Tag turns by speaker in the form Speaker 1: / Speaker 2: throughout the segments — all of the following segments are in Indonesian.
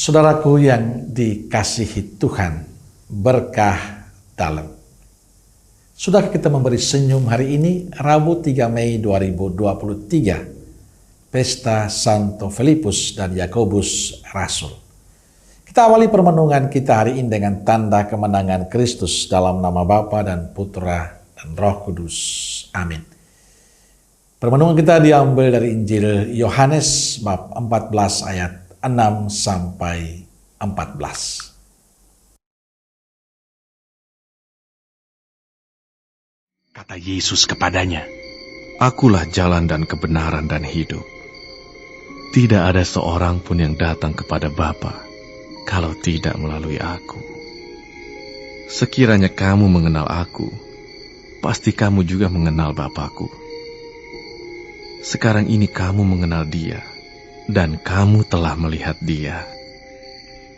Speaker 1: Saudaraku yang dikasihi Tuhan, berkah dalam. Sudahkah kita memberi senyum hari ini, Rabu 3 Mei 2023, Pesta Santo Filipus dan Yakobus Rasul. Kita awali permenungan kita hari ini dengan tanda kemenangan Kristus dalam nama Bapa dan Putra dan Roh Kudus. Amin. Permenungan kita diambil dari Injil Yohanes bab 14 ayat 6 sampai 14.
Speaker 2: Kata Yesus kepadanya, "Akulah jalan dan kebenaran dan hidup. Tidak ada seorang pun yang datang kepada Bapa kalau tidak melalui aku. Sekiranya kamu mengenal aku, pasti kamu juga mengenal Bapa-Ku. Sekarang ini kamu mengenal Dia, dan kamu telah melihat Dia."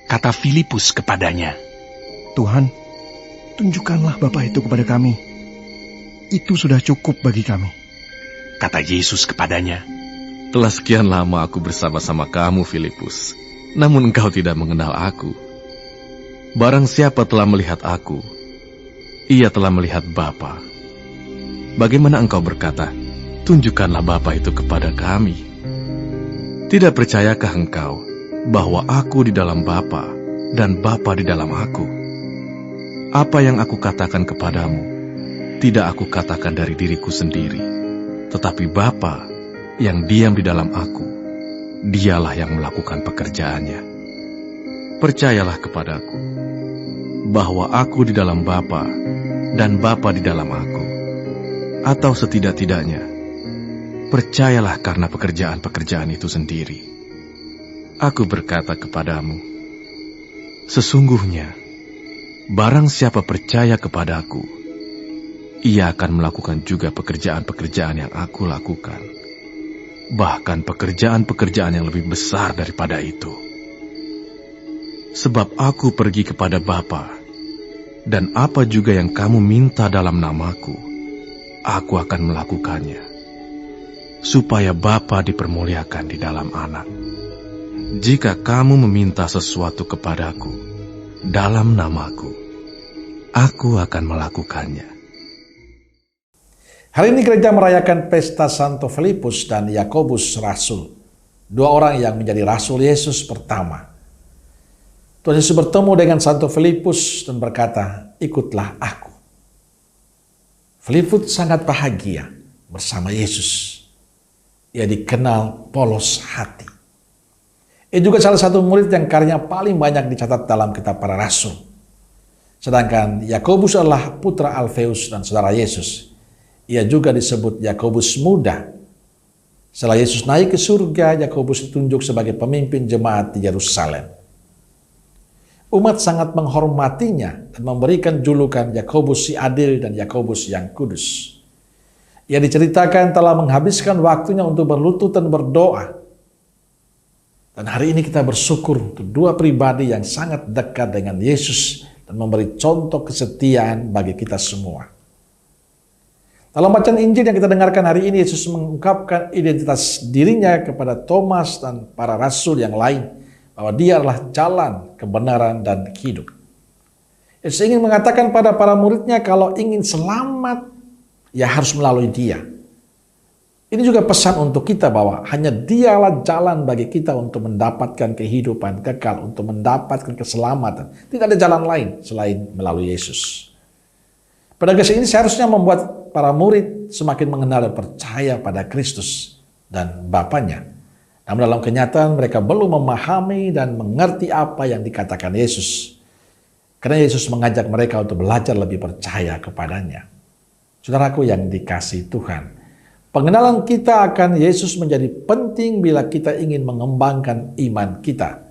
Speaker 2: Kata Filipus kepadanya,
Speaker 3: "Tuhan, tunjukkanlah Bapa itu kepada kami. Itu sudah cukup bagi kami."
Speaker 2: Kata Yesus kepadanya, "Telah sekian lama aku bersama-sama kamu, Filipus, namun engkau tidak mengenal aku. Barang siapa telah melihat aku, ia telah melihat Bapa. Bagaimana engkau berkata, 'Tunjukkanlah Bapa itu kepada kami'? Tidak percayakah engkau bahwa aku di dalam Bapa dan Bapa di dalam aku? Apa yang aku katakan kepadamu, tidak aku katakan dari diriku sendiri, tetapi Bapa yang diam di dalam aku, Dialah yang melakukan pekerjaannya. Percayalah kepadaku, bahwa aku di dalam Bapa dan Bapa di dalam aku, atau setidak-tidaknya, percayalah karena pekerjaan-pekerjaan itu sendiri. Aku berkata kepadamu, sesungguhnya, barang siapa percaya kepadaku, ia akan melakukan juga pekerjaan-pekerjaan yang aku lakukan. Bahkan pekerjaan-pekerjaan yang lebih besar daripada itu. Sebab aku pergi kepada Bapa, dan apa juga yang kamu minta dalam namaku, aku akan melakukannya, supaya Bapa dipermuliakan di dalam Anak. Jika kamu meminta sesuatu kepadaku dalam namaku, aku akan melakukannya."
Speaker 1: Hari ini gereja merayakan pesta Santo Filipus dan Yakobus Rasul, dua orang yang menjadi Rasul Yesus pertama. Tuhan Yesus bertemu dengan Santo Filipus dan berkata, "Ikutlah aku." Filipus sangat bahagia bersama Yesus. Ia dikenal polos hati. Ia juga salah satu murid yang karyanya paling banyak dicatat dalam kitab para rasul. Sedangkan Yakobus adalah putra Alfeus dan saudara Yesus. Ia juga disebut Yakobus muda. Setelah Yesus naik ke surga, Yakobus ditunjuk sebagai pemimpin jemaat di Yerusalem. Umat sangat menghormatinya dan memberikan julukan Yakobus si adil dan Yakobus yang kudus. Ia diceritakan telah menghabiskan waktunya untuk berlutut dan berdoa. Dan hari ini kita bersyukur untuk dua pribadi yang sangat dekat dengan Yesus dan memberi contoh kesetiaan bagi kita semua. Dalam bacaan Injil yang kita dengarkan hari ini, Yesus mengungkapkan identitas dirinya kepada Thomas dan para rasul yang lain, bahwa Dia adalah jalan, kebenaran, dan hidup. Yesus ingin mengatakan pada para muridnya kalau ingin selamat, ya harus melalui Dia. Ini juga pesan untuk kita bahwa hanya Dialah jalan bagi kita untuk mendapatkan kehidupan kekal, untuk mendapatkan keselamatan. Tidak ada jalan lain selain melalui Yesus. Pada kisah ini seharusnya membuat para murid semakin mengenal dan percaya pada Kristus dan Bapanya. Namun dalam kenyataan mereka belum memahami dan mengerti apa yang dikatakan Yesus. Karena Yesus mengajak mereka untuk belajar lebih percaya kepadanya. Saudaraku yang dikasihi Tuhan, pengenalan kita akan Yesus menjadi penting bila kita ingin mengembangkan iman kita.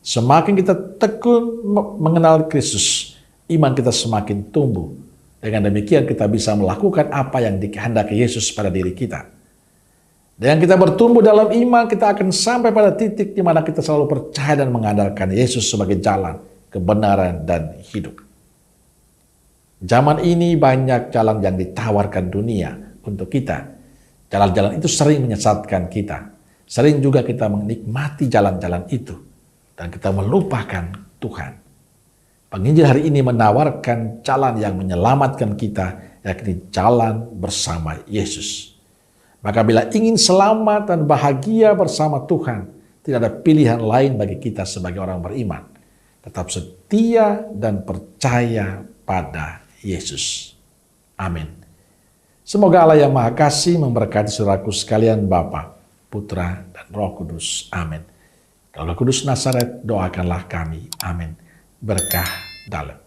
Speaker 1: Semakin kita tekun mengenal Kristus, iman kita semakin tumbuh. Dengan demikian kita bisa melakukan apa yang dikehendaki Yesus pada diri kita. Dengan kita bertumbuh dalam iman, kita akan sampai pada titik di mana kita selalu percaya dan mengandalkan Yesus sebagai jalan, kebenaran, dan hidup. Zaman ini banyak jalan yang ditawarkan dunia untuk kita. Jalan-jalan itu sering menyesatkan kita. Sering juga kita menikmati jalan-jalan itu. dan kita melupakan Tuhan. Penginjil hari ini menawarkan jalan yang menyelamatkan kita, yakni jalan bersama Yesus. Maka bila ingin selamat dan bahagia bersama Tuhan, tidak ada pilihan lain bagi kita sebagai orang beriman. Tetap setia dan percaya pada Yesus. Amin. Semoga Allah yang Maha Kasih memberkati saudaraku sekalian, Bapa, Putra, dan Roh Kudus. Amin. Kalau Kudus Nazaret, doakanlah kami. Amin. Berkah dalam.